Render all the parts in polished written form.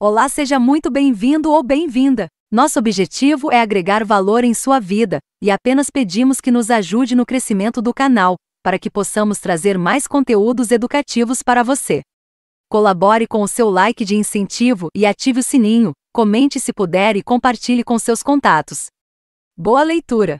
Olá, seja muito bem-vindo ou bem-vinda. Nosso objetivo é agregar valor em sua vida, e apenas pedimos que nos ajude no crescimento do canal, para que possamos trazer mais conteúdos educativos para você. Colabore com o seu like de incentivo e ative o sininho, comente se puder e compartilhe com seus contatos. Boa leitura!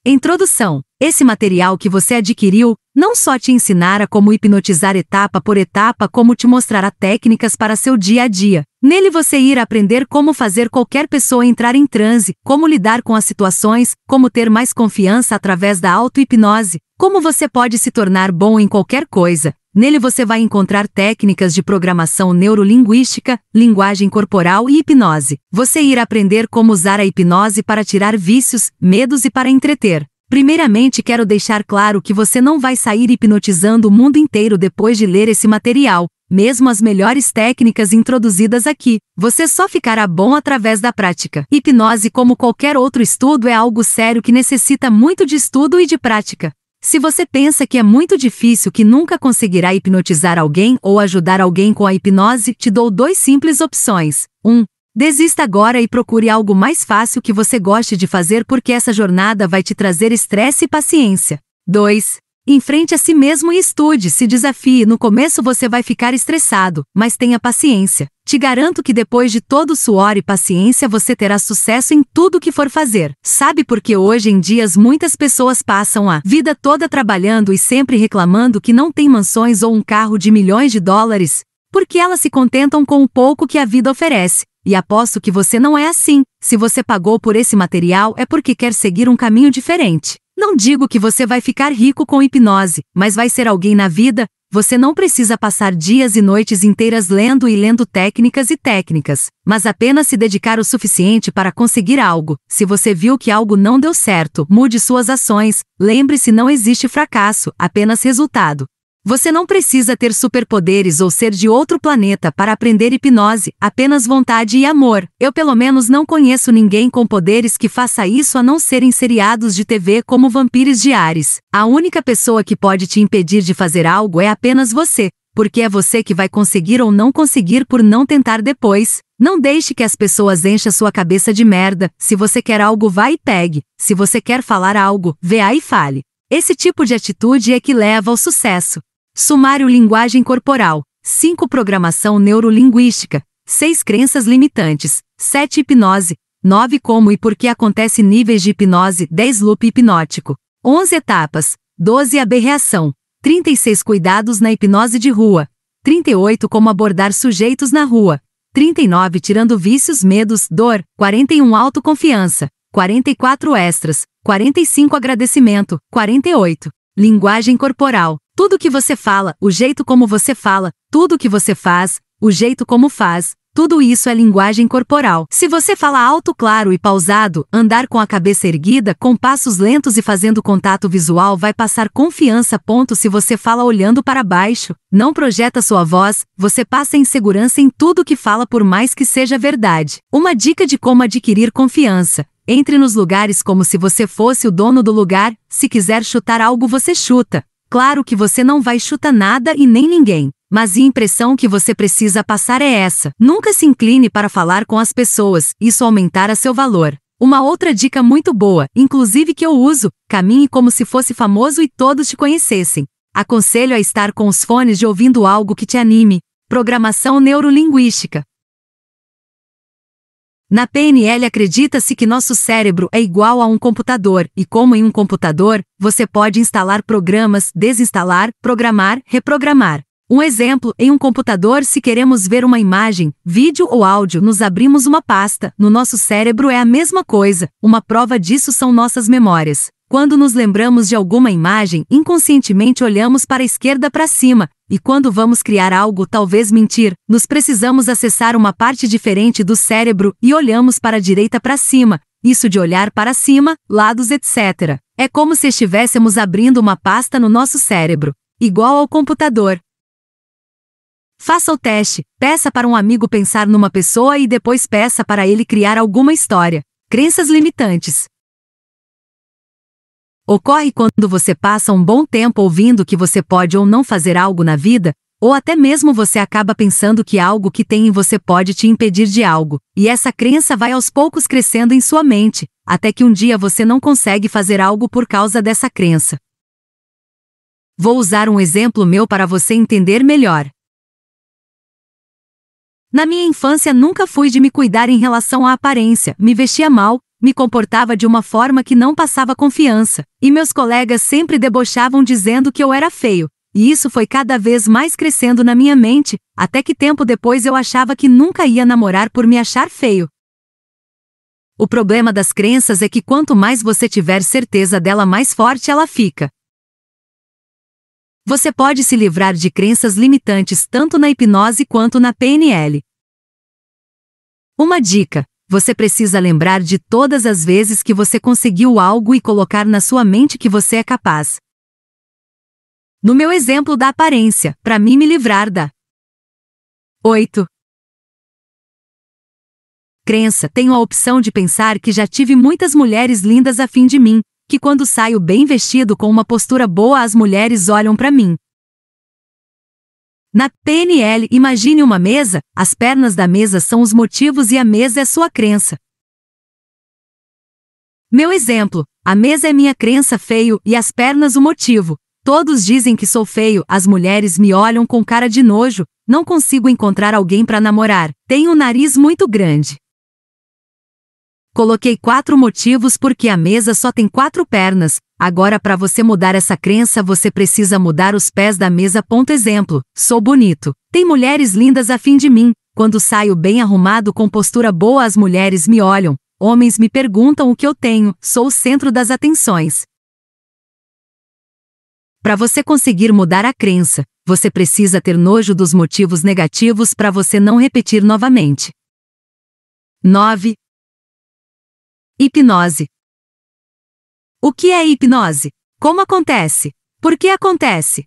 Introdução. Esse material que você adquiriu não só te ensinará como hipnotizar etapa por etapa, como te mostrará técnicas para seu dia a dia. Nele você irá aprender como fazer qualquer pessoa entrar em transe, como lidar com as situações, como ter mais confiança através da auto-hipnose, como você pode se tornar bom em qualquer coisa. Nele você vai encontrar técnicas de programação neurolinguística, linguagem corporal e hipnose. Você irá aprender como usar a hipnose para tirar vícios, medos e para entreter. Primeiramente, quero deixar claro que você não vai sair hipnotizando o mundo inteiro depois de ler esse material. Mesmo as melhores técnicas introduzidas aqui, você só ficará bom através da prática. Hipnose, como qualquer outro estudo, é algo sério que necessita muito de estudo e de prática. Se você pensa que é muito difícil, que nunca conseguirá hipnotizar alguém ou ajudar alguém com a hipnose, te dou 2 simples opções. 1. Desista agora e procure algo mais fácil que você goste de fazer, porque essa jornada vai te trazer estresse e paciência. 2. Enfrente a si mesmo e estude, se desafie. No começo você vai ficar estressado, mas tenha paciência. Te garanto que depois de todo o suor e paciência você terá sucesso em tudo que for fazer. Sabe por que hoje em dia muitas pessoas passam a vida toda trabalhando e sempre reclamando que não tem mansões ou um carro de milhões de dólares? Porque elas se contentam com o pouco que a vida oferece. E aposto que você não é assim. Se você pagou por esse material é porque quer seguir um caminho diferente. Não digo que você vai ficar rico com hipnose, mas vai ser alguém na vida. Você não precisa passar dias e noites inteiras lendo técnicas, mas apenas se dedicar o suficiente para conseguir algo. Se você viu que algo não deu certo, mude suas ações. Lembre-se, não existe fracasso, apenas resultado. Você não precisa ter superpoderes ou ser de outro planeta para aprender hipnose, apenas vontade e amor. Eu pelo menos não conheço ninguém com poderes que faça isso a não ser em seriados de TV como Vampiros Diários. A única pessoa que pode te impedir de fazer algo é apenas você, porque é você que vai conseguir ou não conseguir por não tentar depois. Não deixe que as pessoas enchem sua cabeça de merda. Se você quer algo, vá e pegue. Se você quer falar algo, vá e fale. Esse tipo de atitude é que leva ao sucesso. Sumário: linguagem corporal. 5. Programação neurolinguística. 6. Crenças limitantes. 7. Hipnose. 9. Como e por que acontece níveis de hipnose. 10. Loop hipnótico. 11. Etapas. 12. Aberração. 36. Cuidados na hipnose de rua. 38. Como abordar sujeitos na rua. 39. Tirando vícios, medos, dor. 41. Autoconfiança. 44. Extras. 45. Agradecimento. 48. Linguagem corporal. Tudo que você fala, o jeito como você fala, tudo que você faz, o jeito como faz, tudo isso é linguagem corporal. Se você fala alto, claro e pausado, andar com a cabeça erguida, com passos lentos e fazendo contato visual, vai passar confiança. Se você fala olhando para baixo, não projeta sua voz, você passa insegurança em tudo que fala, por mais que seja verdade. Uma dica de como adquirir confiança: entre nos lugares como se você fosse o dono do lugar. Se quiser chutar algo, você chuta. Claro que você não vai chutar nada e nem ninguém, mas a impressão que você precisa passar é essa. Nunca se incline para falar com as pessoas, isso aumentará seu valor. Uma outra dica muito boa, inclusive que eu uso: caminhe como se fosse famoso e todos te conhecessem. Aconselho a estar com os fones de ouvindo algo que te anime. Programação neurolinguística. Na PNL acredita-se que nosso cérebro é igual a um computador, e como em um computador, você pode instalar programas, desinstalar, programar, reprogramar. Um exemplo: em um computador, se queremos ver uma imagem, vídeo ou áudio, nos abrimos uma pasta. No nosso cérebro é a mesma coisa. Uma prova disso são nossas memórias. Quando nos lembramos de alguma imagem, inconscientemente olhamos para a esquerda para cima, e quando vamos criar algo, talvez mentir, nos precisamos acessar uma parte diferente do cérebro e olhamos para a direita para cima. Isso de olhar para cima, lados, etc. É como se estivéssemos abrindo uma pasta no nosso cérebro, igual ao computador. Faça o teste, peça para um amigo pensar numa pessoa e depois peça para ele criar alguma história. Crenças limitantes. Ocorre quando você passa um bom tempo ouvindo que você pode ou não fazer algo na vida, Ou até mesmo você acaba pensando que algo que tem em você pode te impedir de algo, e essa crença vai aos poucos crescendo em sua mente, até que um dia você não consegue fazer algo por causa dessa crença. Vou usar um exemplo meu para você entender melhor. Na minha infância nunca fui de me cuidar em relação à aparência, me vestia mal, me comportava de uma forma que não passava confiança, e meus colegas sempre debochavam dizendo que eu era feio, e isso foi cada vez mais crescendo na minha mente, até que tempo depois eu achava que nunca ia namorar por me achar feio. O problema das crenças é que quanto mais você tiver certeza dela, mais forte ela fica. Você pode se livrar de crenças limitantes tanto na hipnose quanto na PNL. Uma dica: você precisa lembrar de todas as vezes que você conseguiu algo e colocar na sua mente que você é capaz. No meu exemplo da aparência, para mim me livrar da 8. Crença: tenho a opção de pensar que já tive muitas mulheres lindas a fim de mim, que quando saio bem vestido com uma postura boa as mulheres olham para mim. Na PNL, imagine uma mesa, as pernas da mesa são os motivos e a mesa é sua crença. Meu exemplo: a mesa é minha crença feio e as pernas o motivo. Todos dizem que sou feio, as mulheres me olham com cara de nojo, não consigo encontrar alguém para namorar, tenho um nariz muito grande. Coloquei 4 motivos porque a mesa só tem 4 pernas. Agora, para você mudar essa crença, você precisa mudar os pés da mesa. Exemplo: sou bonito. Tem mulheres lindas a fim de mim. Quando saio bem arrumado com postura boa, as mulheres me olham. Homens me perguntam o que eu tenho. Sou o centro das atenções. Para você conseguir mudar a crença, você precisa ter nojo dos motivos negativos para você não repetir novamente. 9. Hipnose. O que é hipnose? Como acontece? Por que acontece?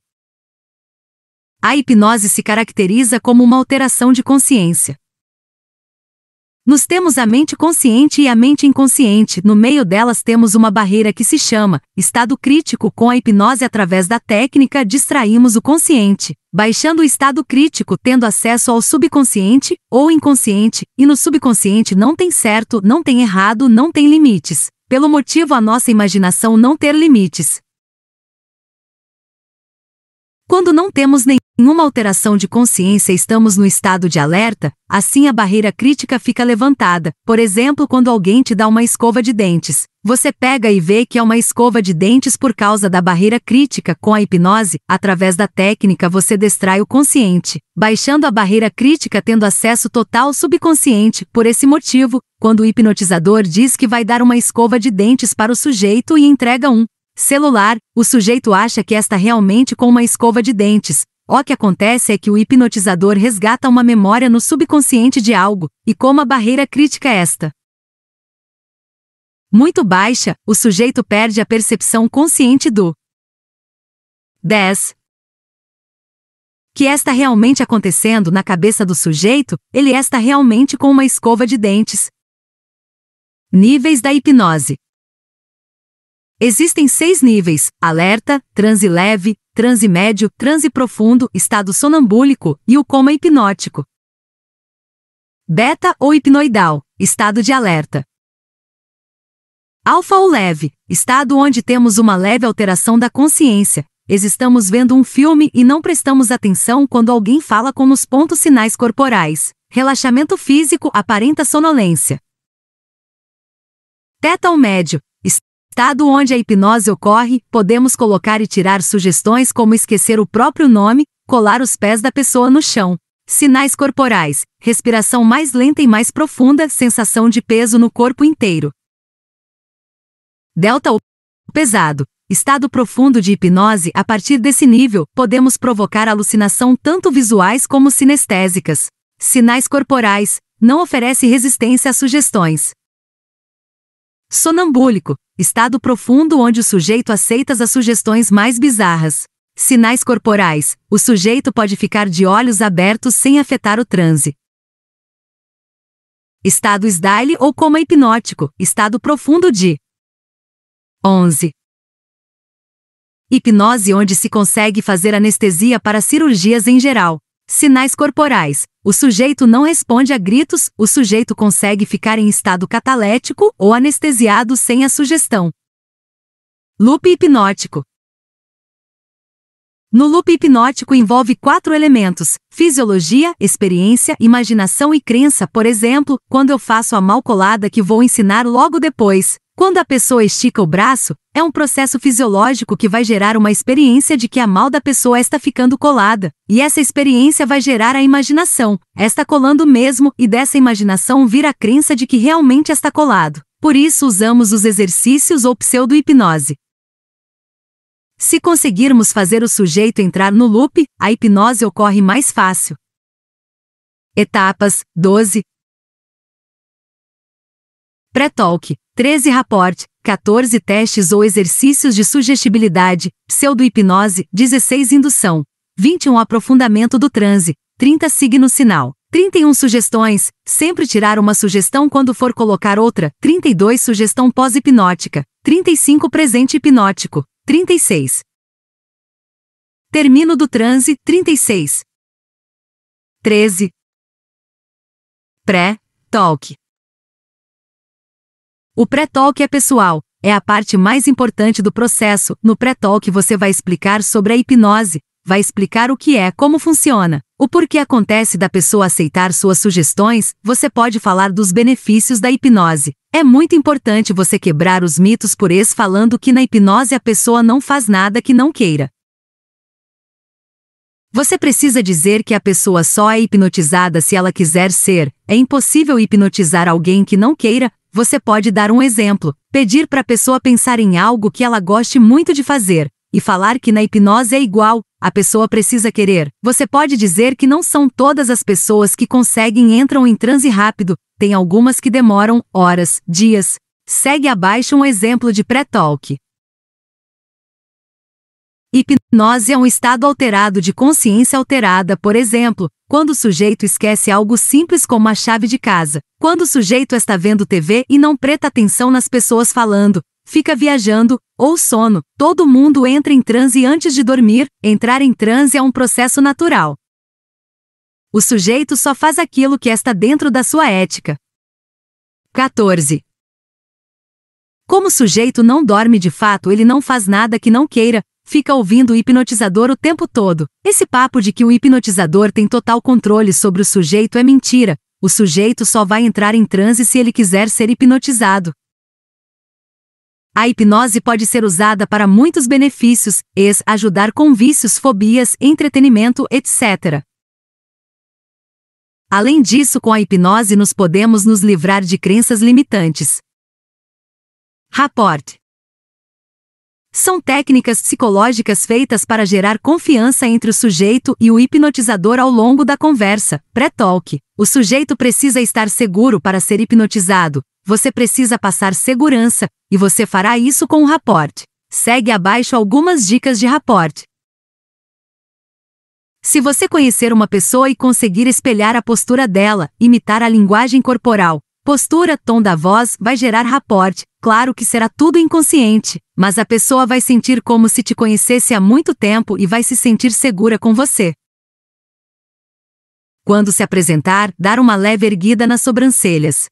A hipnose se caracteriza como uma alteração de consciência. Nós temos a mente consciente e a mente inconsciente, no meio delas temos uma barreira que se chama estado crítico. Com a hipnose, através da técnica, distraímos o consciente, baixando o estado crítico, tendo acesso ao subconsciente ou inconsciente, e no subconsciente não tem certo, não tem errado, não tem limites, pelo motivo a nossa imaginação não ter limites. Quando não temos nenhuma alteração de consciência, estamos no estado de alerta, assim a barreira crítica fica levantada. Por exemplo, quando alguém te dá uma escova de dentes, você pega e vê que é uma escova de dentes por causa da barreira crítica. Com a hipnose, através da técnica, você distrai o consciente, baixando a barreira crítica, tendo acesso total ao subconsciente. Por esse motivo, quando o hipnotizador diz que vai dar uma escova de dentes para o sujeito e entrega um celular, o sujeito acha que está realmente com uma escova de dentes. O que acontece é que o hipnotizador resgata uma memória no subconsciente de algo, e como a barreira crítica é muito baixa, o sujeito perde a percepção consciente do 10. Que está realmente acontecendo na cabeça do sujeito, ele está realmente com uma escova de dentes. Níveis da hipnose. Existem 6 níveis: alerta, transe leve, transe médio, transe profundo, estado sonambúlico e o coma hipnótico. Beta ou hipnoidal, estado de alerta. Alfa ou leve, estado onde temos uma leve alteração da consciência. Estamos vendo um filme e não prestamos atenção quando alguém fala com nos pontos sinais corporais. Relaxamento físico aparenta sonolência. Teta ou médio, estado onde a hipnose ocorre, podemos colocar e tirar sugestões como esquecer o próprio nome, colar os pés da pessoa no chão. Sinais corporais, respiração mais lenta e mais profunda, sensação de peso no corpo inteiro. Delta ou pesado, estado profundo de hipnose. A partir desse nível, podemos provocar alucinação tanto visuais como sinestésicas. Sinais corporais, não oferece resistência a sugestões. Sonambúlico, estado profundo onde o sujeito aceita as sugestões mais bizarras. Sinais corporais, o sujeito pode ficar de olhos abertos sem afetar o transe. Estado SDAILE ou coma hipnótico, estado profundo de 11. Hipnose onde se consegue fazer anestesia para cirurgias em geral. Sinais corporais. O sujeito não responde a gritos, o sujeito consegue ficar em estado catalético ou anestesiado sem a sugestão. Loop hipnótico. No loop hipnótico envolve 4 elementos: fisiologia, experiência, imaginação e crença. Por exemplo, quando eu faço a mão colada que vou ensinar logo depois. Quando a pessoa estica o braço, é um processo fisiológico que vai gerar uma experiência de que a mão da pessoa está ficando colada, e essa experiência vai gerar a imaginação, está colando mesmo, e dessa imaginação vira a crença de que realmente está colado. Por isso usamos os exercícios ou pseudo-hipnose. Se conseguirmos fazer o sujeito entrar no loop, a hipnose ocorre mais fácil. Etapas: 12. Pré-talk, 13 rapport, 14 testes ou exercícios de sugestibilidade, pseudo-hipnose, 16 indução, 21 aprofundamento do transe, 30 signo sinal, 31 sugestões, sempre tirar uma sugestão quando for colocar outra, 32 sugestão pós-hipnótica, 35 presente hipnótico, 36 termino do transe, 36 13 pré-talk. O pré-talk é pessoal, é a parte mais importante do processo. No pré-talk você vai explicar sobre a hipnose, vai explicar o que é, como funciona, o porquê acontece da pessoa aceitar suas sugestões, você pode falar dos benefícios da hipnose. É muito importante você quebrar os mitos por isso falando que na hipnose a pessoa não faz nada que não queira. Você precisa dizer que a pessoa só é hipnotizada se ela quiser ser, é impossível hipnotizar alguém que não queira. Você pode dar um exemplo, pedir para a pessoa pensar em algo que ela goste muito de fazer, e falar que na hipnose é igual, a pessoa precisa querer. Você pode dizer que não são todas as pessoas que conseguem entram em transe rápido, tem algumas que demoram horas, dias. Segue abaixo um exemplo de pré-talk. Hipnose é um estado alterado de consciência alterada, por exemplo, quando o sujeito esquece algo simples como a chave de casa, quando o sujeito está vendo TV e não presta atenção nas pessoas falando, fica viajando, ou sono, todo mundo entra em transe antes de dormir. Entrar em transe é um processo natural. O sujeito só faz aquilo que está dentro da sua ética. 14. Como o sujeito não dorme de fato, ele não faz nada que não queira, fica ouvindo o hipnotizador o tempo todo. Esse papo de que o hipnotizador tem total controle sobre o sujeito é mentira. O sujeito só vai entrar em transe se ele quiser ser hipnotizado. A hipnose pode ser usada para muitos benefícios, ajudar com vícios, fobias, entretenimento, etc. Além disso, com a hipnose podemos nos livrar de crenças limitantes. Rapport. São técnicas psicológicas feitas para gerar confiança entre o sujeito e o hipnotizador ao longo da conversa. Pré-talk. O sujeito precisa estar seguro para ser hipnotizado. Você precisa passar segurança, e você fará isso com o rapport. Segue abaixo algumas dicas de rapport. Se você conhecer uma pessoa e conseguir espelhar a postura dela, imitar a linguagem corporal, postura, tom da voz, vai gerar rapport. Claro que será tudo inconsciente, mas a pessoa vai sentir como se te conhecesse há muito tempo e vai se sentir segura com você. Quando se apresentar, dar uma leve erguida nas sobrancelhas.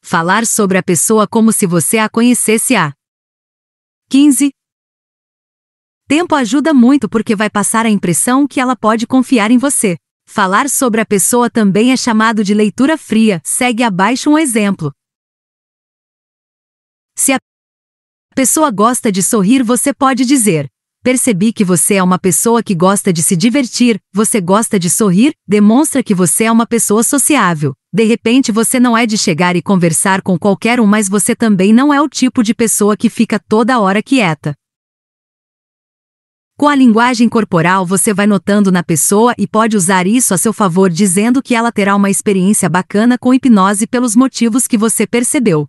Falar sobre a pessoa como se você a conhecesse há 15. Tempo ajuda muito porque vai passar a impressão que ela pode confiar em você. Falar sobre a pessoa também é chamado de leitura fria. Segue abaixo um exemplo. Se a pessoa gosta de sorrir, você pode dizer: percebi que você é uma pessoa que gosta de se divertir, você gosta de sorrir, demonstra que você é uma pessoa sociável. De repente você não é de chegar e conversar com qualquer um, mas você também não é o tipo de pessoa que fica toda hora quieta. Com a linguagem corporal você vai notando na pessoa e pode usar isso a seu favor dizendo que ela terá uma experiência bacana com hipnose pelos motivos que você percebeu.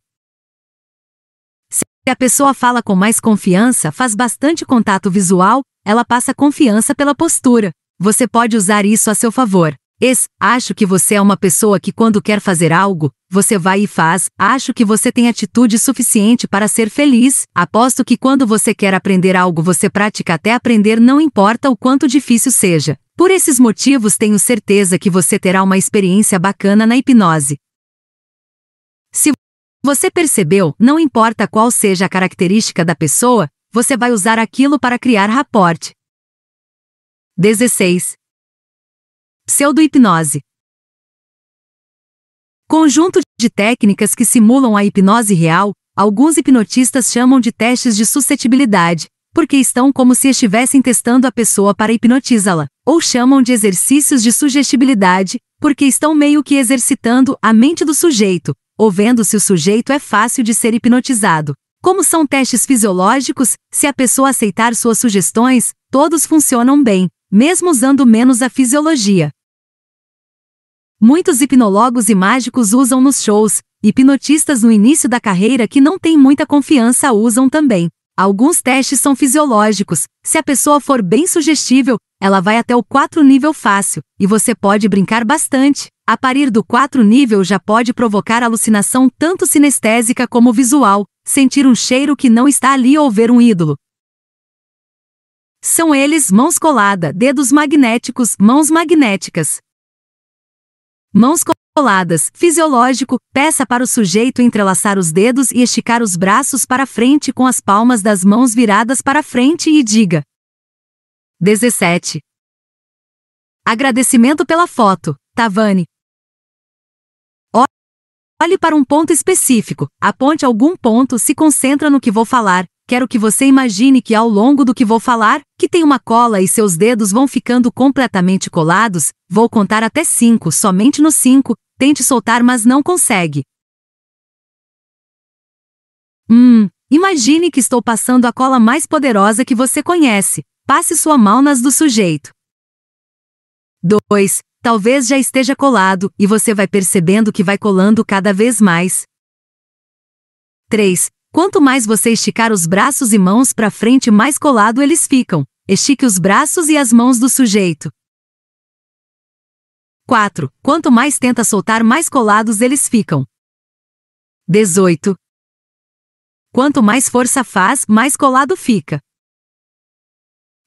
Se a pessoa fala com mais confiança, faz bastante contato visual, ela passa confiança pela postura. Você pode usar isso a seu favor. Acho que você é uma pessoa que quando quer fazer algo, você vai e faz. Acho que você tem atitude suficiente para ser feliz. Aposto que quando você quer aprender algo você pratica até aprender, não importa o quanto difícil seja. Por esses motivos tenho certeza que você terá uma experiência bacana na hipnose. Se você percebeu, não importa qual seja a característica da pessoa, você vai usar aquilo para criar rapport. 16. Pseudo-hipnose. Conjunto de técnicas que simulam a hipnose real, alguns hipnotistas chamam de testes de suscetibilidade, porque estão como se estivessem testando a pessoa para hipnotizá-la, ou chamam de exercícios de sugestibilidade, porque estão meio que exercitando a mente do sujeito, ou vendo se o sujeito é fácil de ser hipnotizado. Como são testes fisiológicos, se a pessoa aceitar suas sugestões, todos funcionam bem, mesmo usando menos a fisiologia. Muitos hipnólogos e mágicos usam nos shows, hipnotistas no início da carreira que não têm muita confiança usam também. Alguns testes são fisiológicos, se a pessoa for bem sugestível, ela vai até o 4 nível fácil, e você pode brincar bastante. A partir do 4 nível já pode provocar alucinação tanto sinestésica como visual, sentir um cheiro que não está ali ou ver um ídolo. São eles mãos colada, dedos magnéticos, mãos magnéticas. Mãos coladas, fisiológico, peça para o sujeito entrelaçar os dedos e esticar os braços para frente com as palmas das mãos viradas para frente e diga. 17. Agradecimento pela foto, Tavani. Olhe para um ponto específico, aponte algum ponto, se concentra no que vou falar. Quero que você imagine que ao longo do que vou falar, que tem uma cola e seus dedos vão ficando completamente colados. Vou contar até 5, somente no 5, tente soltar mas não consegue. Imagine que estou passando a cola mais poderosa que você conhece. Passe sua mão nas do sujeito. 2. Talvez já esteja colado, e você vai percebendo que vai colando cada vez mais. 3. Quanto mais você esticar os braços e mãos para frente, mais colado eles ficam. Estique os braços e as mãos do sujeito. 4. Quanto mais tenta soltar, mais colados eles ficam. 18. Quanto mais força faz, mais colado fica.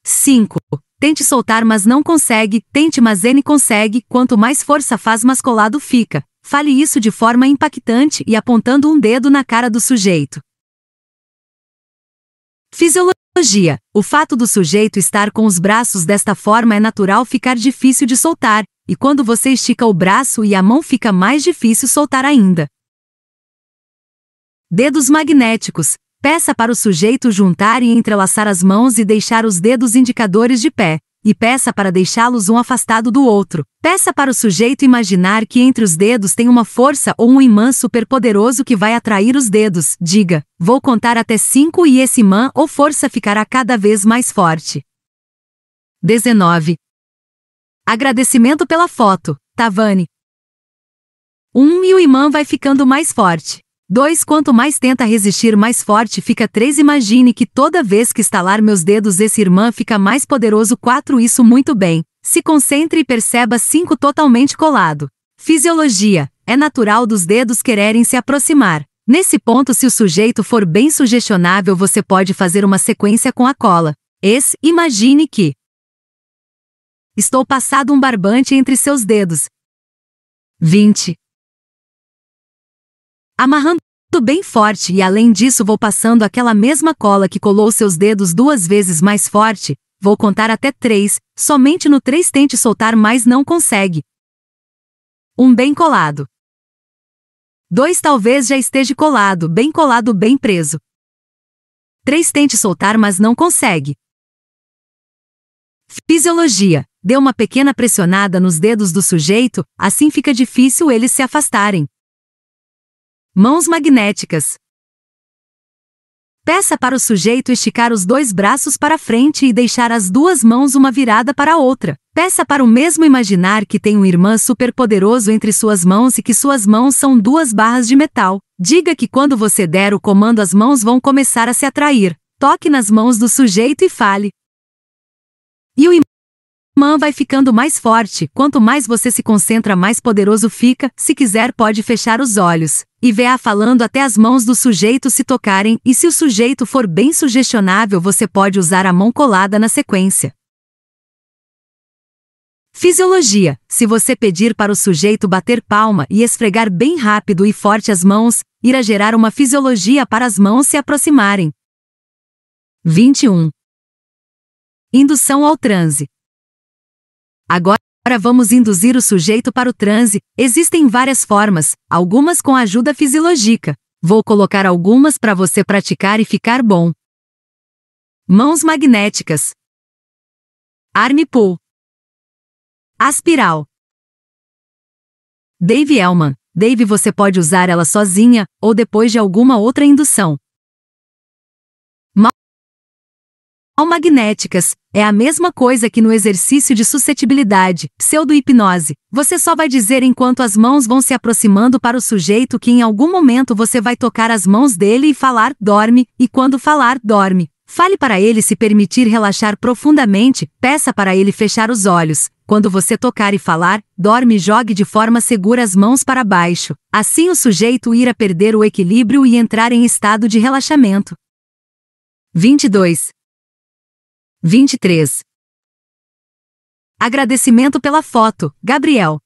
5. Tente soltar mas não consegue, tente mas ele consegue, quanto mais força faz mais colado fica. Fale isso de forma impactante e apontando um dedo na cara do sujeito. Fisiologia. O fato do sujeito estar com os braços desta forma é natural ficar difícil de soltar, e quando você estica o braço e a mão fica mais difícil soltar ainda. Dedos magnéticos. Peça para o sujeito juntar e entrelaçar as mãos e deixar os dedos indicadores de pé, e peça para deixá-los um afastado do outro. Peça para o sujeito imaginar que entre os dedos tem uma força ou um imã superpoderoso que vai atrair os dedos. Diga, vou contar até 5 e esse imã ou força ficará cada vez mais forte. 19. Agradecimento pela foto, Tavani. 1. E o imã vai ficando mais forte. 2. Quanto mais tenta resistir, mais forte fica. 3. Imagine que toda vez que estalar meus dedos esse imã fica mais poderoso. 4. Isso muito bem. Se concentre e perceba. 5. Totalmente colado. Fisiologia. É natural dos dedos quererem se aproximar. Nesse ponto, se o sujeito for bem sugestionável, você pode fazer uma sequência com a cola. Imagine que estou passando um barbante entre seus dedos. 20. Amarrando bem forte e além disso vou passando aquela mesma cola que colou seus dedos 2 vezes mais forte. Vou contar até 3, somente no 3 tente soltar mas não consegue. 1. Bem colado. 2. Talvez já esteja colado, bem preso. 3. Tente soltar mas não consegue. Fisiologia. Dê uma pequena pressionada nos dedos do sujeito, assim fica difícil eles se afastarem. Mãos magnéticas. Peça para o sujeito esticar os 2 braços para frente e deixar as 2 mãos uma virada para a outra. Peça para o mesmo imaginar que tem um irmã superpoderoso entre suas mãos e que suas mãos são 2 barras de metal. Diga que quando você der o comando as mãos vão começar a se atrair. Toque nas mãos do sujeito e fale. E o Man vai ficando mais forte, quanto mais você se concentra mais poderoso fica, se quiser pode fechar os olhos, e vê-a falando até as mãos do sujeito se tocarem, e se o sujeito for bem sugestionável você pode usar a mão colada na sequência. Fisiologia. Se você pedir para o sujeito bater palma e esfregar bem rápido e forte as mãos, irá gerar uma fisiologia para as mãos se aproximarem. 21. Indução ao transe. Agora vamos induzir o sujeito para o transe. Existem várias formas, algumas com ajuda fisiológica. Vou colocar algumas para você praticar e ficar bom. Mãos magnéticas. Arm pull. Aspiral. Dave Elman. Dave, você pode usar ela sozinha, ou depois de alguma outra indução. Magnéticas. É a mesma coisa que no exercício de suscetibilidade, pseudo-hipnose. Você só vai dizer enquanto as mãos vão se aproximando para o sujeito que em algum momento você vai tocar as mãos dele e falar, dorme, e quando falar, dorme. Fale para ele se permitir relaxar profundamente, peça para ele fechar os olhos. Quando você tocar e falar, dorme e jogue de forma segura as mãos para baixo. Assim o sujeito irá perder o equilíbrio e entrar em estado de relaxamento. 22. 23. Agradecimento pela foto, Gabriel.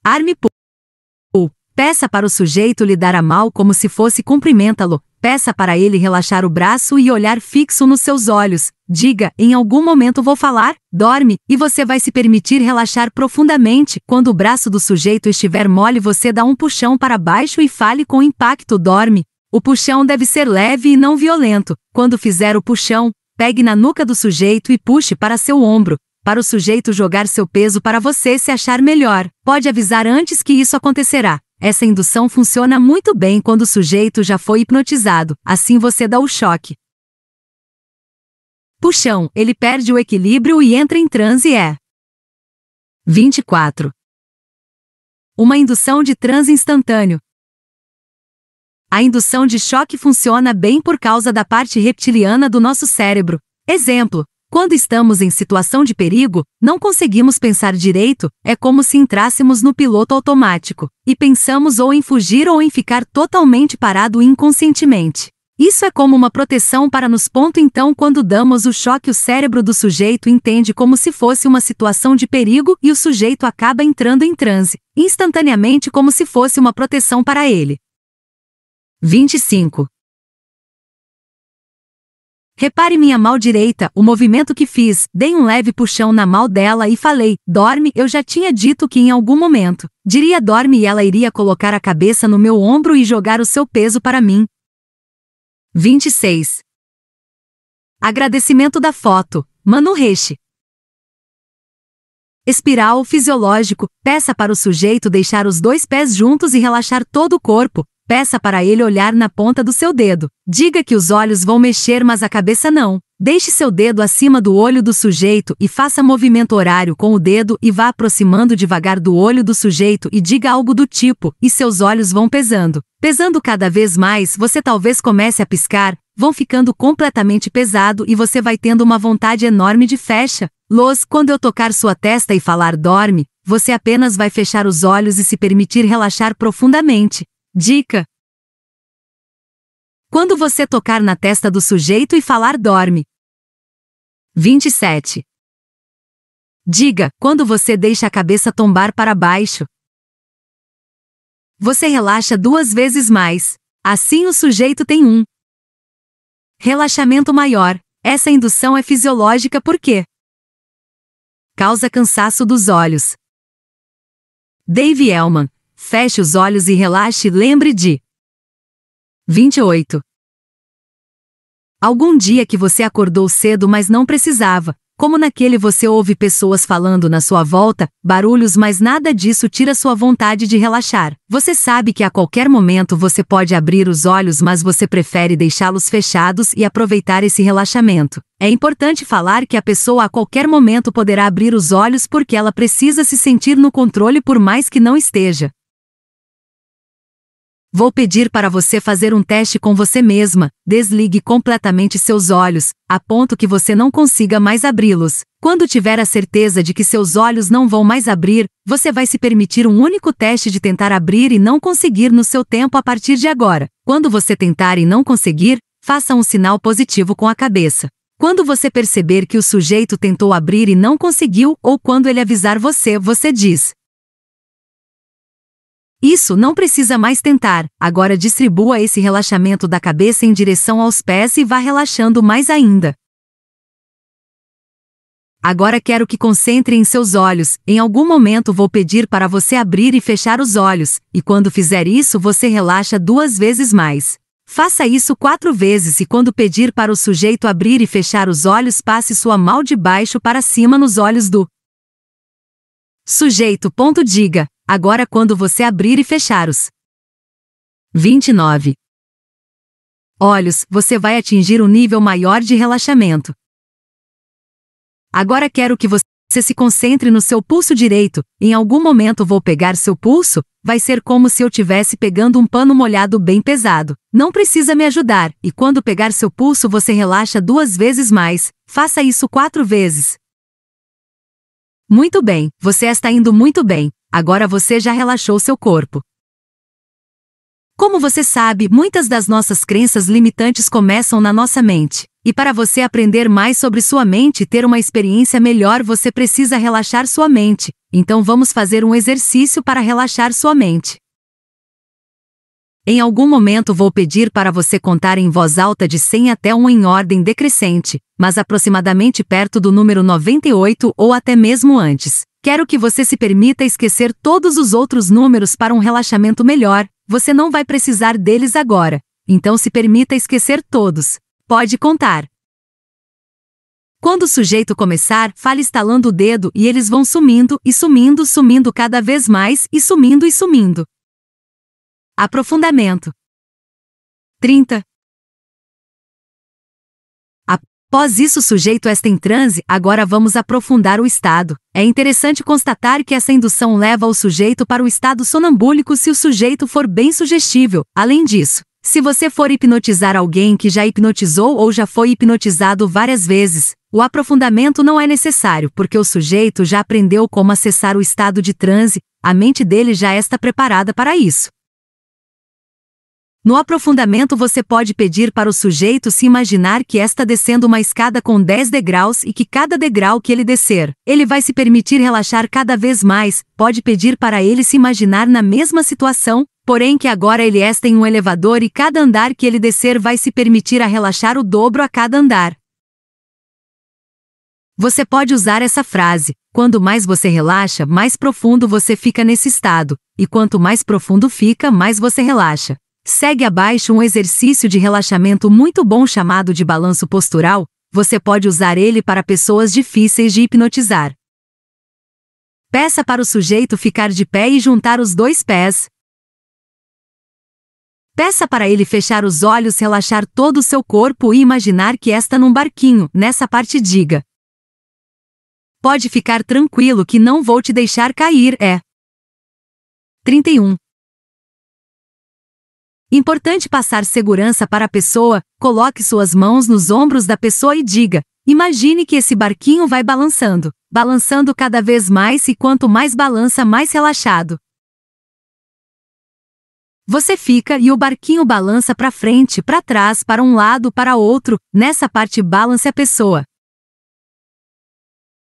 Arm pull. Peça para o sujeito lhe dar a mão como se fosse cumprimentá-lo. Peça para ele relaxar o braço e olhar fixo nos seus olhos. Diga, em algum momento vou falar, dorme, e você vai se permitir relaxar profundamente. Quando o braço do sujeito estiver mole você dá um puxão para baixo e fale com impacto, dorme. O puxão deve ser leve e não violento. Quando fizer o puxão, pegue na nuca do sujeito e puxe para seu ombro, para o sujeito jogar seu peso para você se achar melhor. Pode avisar antes que isso acontecerá. Essa indução funciona muito bem quando o sujeito já foi hipnotizado, assim você dá o choque. Puxão, ele perde o equilíbrio e entra em transe. 24. Uma indução de transe instantâneo. A indução de choque funciona bem por causa da parte reptiliana do nosso cérebro. Exemplo, quando estamos em situação de perigo, não conseguimos pensar direito, é como se entrássemos no piloto automático, e pensamos ou em fugir ou em ficar totalmente parado inconscientemente. Isso é como uma proteção para nos. Então, quando damos o choque, o cérebro do sujeito entende como se fosse uma situação de perigo e o sujeito acaba entrando em transe, instantaneamente como se fosse uma proteção para ele. 25. Repare minha mão direita, o movimento que fiz, dei um leve puxão na mão dela e falei, dorme, eu já tinha dito que em algum momento, diria dorme e ela iria colocar a cabeça no meu ombro e jogar o seu peso para mim. 26. Agradecimento da foto, Manu Reche. Espiral fisiológico, peça para o sujeito deixar os dois pés juntos e relaxar todo o corpo. Peça para ele olhar na ponta do seu dedo. Diga que os olhos vão mexer mas a cabeça não. Deixe seu dedo acima do olho do sujeito e faça movimento horário com o dedo e vá aproximando devagar do olho do sujeito e diga algo do tipo, e seus olhos vão pesando. Pesando cada vez mais, você talvez comece a piscar, vão ficando completamente pesado e você vai tendo uma vontade enorme de fecha. Quando eu tocar sua testa e falar dorme, você apenas vai fechar os olhos e se permitir relaxar profundamente. Dica: quando você tocar na testa do sujeito e falar dorme. 27. Diga, quando você deixa a cabeça tombar para baixo. Você relaxa 2 vezes mais. Assim o sujeito tem um relaxamento maior. Essa indução é fisiológica porque causa cansaço dos olhos. Dave Elman. Feche os olhos e relaxe. Lembre de 28. Algum dia que você acordou cedo mas não precisava, como naquele você ouve pessoas falando na sua volta, barulhos mas nada disso tira sua vontade de relaxar. Você sabe que a qualquer momento você pode abrir os olhos mas você prefere deixá-los fechados e aproveitar esse relaxamento. É importante falar que a pessoa a qualquer momento poderá abrir os olhos porque ela precisa se sentir no controle por mais que não esteja. Vou pedir para você fazer um teste com você mesma. Desligue completamente seus olhos, a ponto que você não consiga mais abri-los. Quando tiver a certeza de que seus olhos não vão mais abrir, você vai se permitir um único teste de tentar abrir e não conseguir no seu tempo a partir de agora. Quando você tentar e não conseguir, faça um sinal positivo com a cabeça. Quando você perceber que o sujeito tentou abrir e não conseguiu, ou quando ele avisar você, você diz: isso, não precisa mais tentar. Agora distribua esse relaxamento da cabeça em direção aos pés e vá relaxando mais ainda. Agora quero que concentre em seus olhos. Em algum momento vou pedir para você abrir e fechar os olhos, e quando fizer isso você relaxa 2 vezes mais. Faça isso 4 vezes e quando pedir para o sujeito abrir e fechar os olhos, passe sua mão de baixo para cima nos olhos do sujeito. Diga: agora quando você abrir e fechar os 29 olhos, você vai atingir um nível maior de relaxamento. Agora quero que você se concentre no seu pulso direito. Em algum momento vou pegar seu pulso, vai ser como se eu tivesse pegando um pano molhado bem pesado. Não precisa me ajudar, e quando pegar seu pulso você relaxa 2 vezes mais. Faça isso 4 vezes. Muito bem, você está indo muito bem. Agora você já relaxou seu corpo. Como você sabe, muitas das nossas crenças limitantes começam na nossa mente. E para você aprender mais sobre sua mente e ter uma experiência melhor, você precisa relaxar sua mente. Então vamos fazer um exercício para relaxar sua mente. Em algum momento vou pedir para você contar em voz alta de 100 até 1 em ordem decrescente, mas aproximadamente perto do número 98 ou até mesmo antes. Quero que você se permita esquecer todos os outros números para um relaxamento melhor. Você não vai precisar deles agora. Então se permita esquecer todos. Pode contar. Quando o sujeito começar, fale estalando o dedo e eles vão sumindo e sumindo, sumindo cada vez mais e sumindo e sumindo. Aprofundamento. 30. Após isso, o sujeito está em transe. Agora vamos aprofundar o estado. É interessante constatar que essa indução leva o sujeito para o estado sonambúlico se o sujeito for bem sugestível. Além disso, se você for hipnotizar alguém que já hipnotizou ou já foi hipnotizado várias vezes, o aprofundamento não é necessário porque o sujeito já aprendeu como acessar o estado de transe, a mente dele já está preparada para isso. No aprofundamento você pode pedir para o sujeito se imaginar que está descendo uma escada com 10 degraus e que cada degrau que ele descer, ele vai se permitir relaxar cada vez mais. Pode pedir para ele se imaginar na mesma situação, porém que agora ele está em um elevador e cada andar que ele descer vai se permitir a relaxar o dobro a cada andar. Você pode usar essa frase: quando mais você relaxa, mais profundo você fica nesse estado, e quanto mais profundo fica, mais você relaxa. Segue abaixo um exercício de relaxamento muito bom chamado de balanço postural. Você pode usar ele para pessoas difíceis de hipnotizar. Peça para o sujeito ficar de pé e juntar os 2 pés. Peça para ele fechar os olhos, relaxar todo o seu corpo e imaginar que está num barquinho. Nessa parte diga: pode ficar tranquilo que não vou te deixar cair. 31. Importante passar segurança para a pessoa. Coloque suas mãos nos ombros da pessoa e diga: imagine que esse barquinho vai balançando, balançando cada vez mais e quanto mais balança, mais relaxado você fica e o barquinho balança para frente, para trás, para um lado, para outro. Nessa parte balance a pessoa.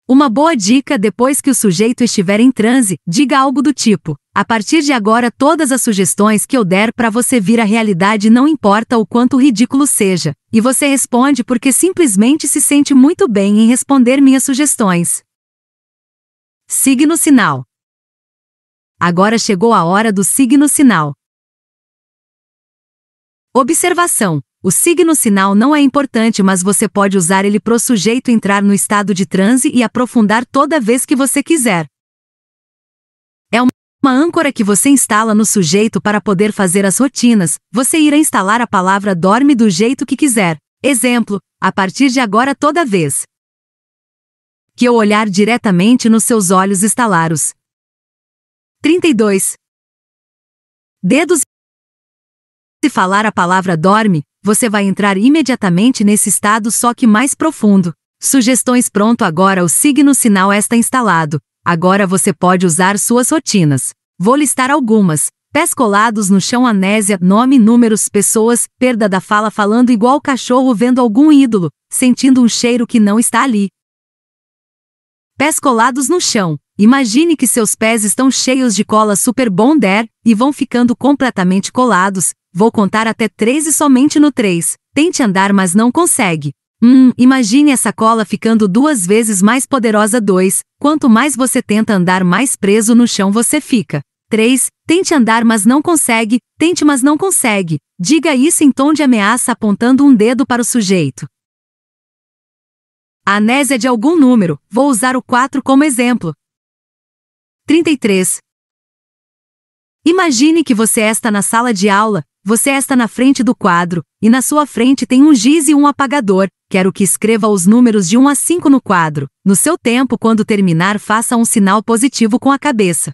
Uma boa dica: depois que o sujeito estiver em transe, diga algo do tipo: a partir de agora todas as sugestões que eu der para você vir à realidade, não importa o quanto ridículo seja, e você responde porque simplesmente se sente muito bem em responder minhas sugestões. Signo sinal. Agora chegou a hora do signo sinal. Observação: o signo sinal não é importante, mas você pode usar ele para o sujeito entrar no estado de transe e aprofundar toda vez que você quiser. É uma âncora que você instala no sujeito para poder fazer as rotinas. Você irá instalar a palavra dorme do jeito que quiser. Exemplo: a partir de agora, toda vez que eu olhar diretamente nos seus olhos, estalar os 32 dedos Se falar a palavra dorme, você vai entrar imediatamente nesse estado, só que mais profundo. Sugestões. Pronto, agora o signo sinal está instalado. Agora você pode usar suas rotinas. Vou listar algumas. Pés colados no chão, amnésia, nome, números, pessoas, perda da fala, falando igual cachorro vendo algum ídolo, sentindo um cheiro que não está ali. Pés colados no chão. Imagine que seus pés estão cheios de cola Super Bonder e vão ficando completamente colados. Vou contar até 3 e somente no 3. Tente andar, mas não consegue. Imagine essa cola ficando 2 vezes mais poderosa. 2. Quanto mais você tenta andar, mais preso no chão você fica. 3. Tente andar, mas não consegue. Tente, mas não consegue. Diga isso em tom de ameaça, apontando um dedo para o sujeito. A amnésia de algum número. Vou usar o 4 como exemplo. 33. Imagine que você está na sala de aula, você está na frente do quadro, e na sua frente tem um giz e um apagador. Quero que escreva os números de 1 a 5 no quadro. No seu tempo, quando terminar, faça um sinal positivo com a cabeça.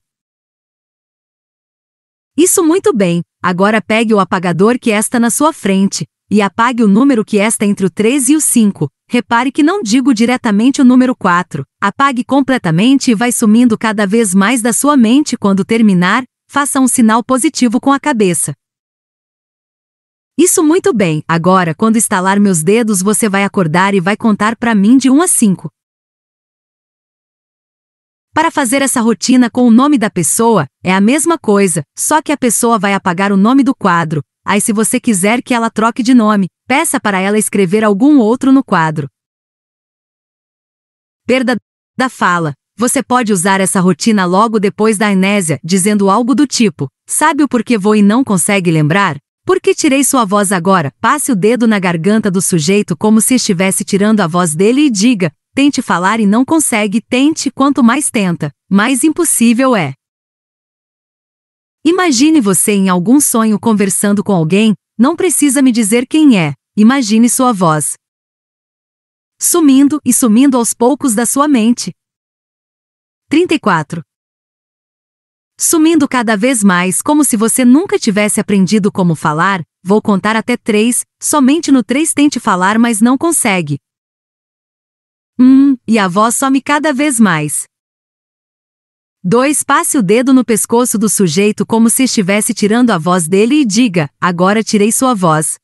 Isso, muito bem. Agora pegue o apagador que está na sua frente, e apague o número que está entre o 3 e o 5. Repare que não digo diretamente o número 4. Apague completamente e vai sumindo cada vez mais da sua mente. Quando terminar, faça um sinal positivo com a cabeça. Isso, muito bem. Agora, quando estalar meus dedos, você vai acordar e vai contar para mim de 1 a 5. Para fazer essa rotina com o nome da pessoa, é a mesma coisa, só que a pessoa vai apagar o nome do quadro. Aí, se você quiser que ela troque de nome, peça para ela escrever algum outro no quadro. Perda da fala. Você pode usar essa rotina logo depois da amnésia, dizendo algo do tipo: sabe o porquê vou e não consegue lembrar? Porque tirei sua voz agora. Passe o dedo na garganta do sujeito como se estivesse tirando a voz dele e diga: tente falar e não consegue. Tente, quanto mais tenta, mais impossível é. Imagine você em algum sonho conversando com alguém, não precisa me dizer quem é. Imagine sua voz sumindo e sumindo aos poucos da sua mente. 34. Sumindo cada vez mais, como se você nunca tivesse aprendido como falar. Vou contar até 3, somente no 3 tente falar, mas não consegue. E a voz some cada vez mais. 2. Passe o dedo no pescoço do sujeito como se estivesse tirando a voz dele e diga: agora tirei sua voz.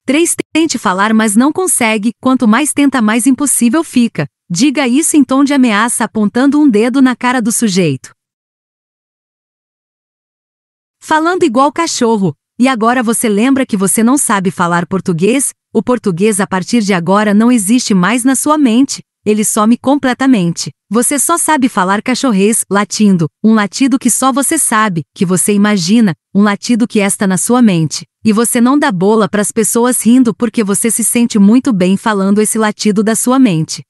3. Tente falar, mas não consegue. Quanto mais tenta, mais impossível fica. Diga isso em tom de ameaça, apontando um dedo na cara do sujeito. Falando igual cachorro. E agora você lembra que você não sabe falar português? O português a partir de agora não existe mais na sua mente. Ele some completamente. Você só sabe falar cachorrês, latindo, um latido que só você sabe, que você imagina, um latido que está na sua mente. E você não dá bola para as pessoas rindo porque você se sente muito bem falando esse latido da sua mente.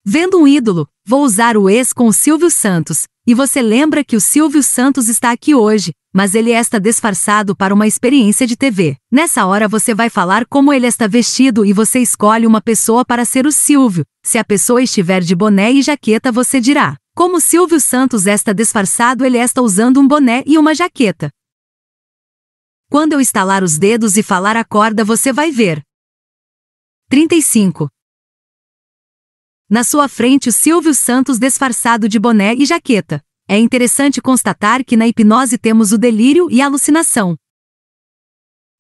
Vendo um ídolo, vou usar o ex com o Silvio Santos, e você lembra que o Silvio Santos está aqui hoje, mas ele está disfarçado para uma experiência de TV. Nessa hora você vai falar como ele está vestido e você escolhe uma pessoa para ser o Silvio. Se a pessoa estiver de boné e jaqueta, você dirá: como o Silvio Santos está disfarçado, ele está usando um boné e uma jaqueta. Quando eu estalar os dedos e falar acorda, você vai ver. 35. Na sua frente o Silvio Santos disfarçado de boné e jaqueta. É interessante constatar que na hipnose temos o delírio e a alucinação.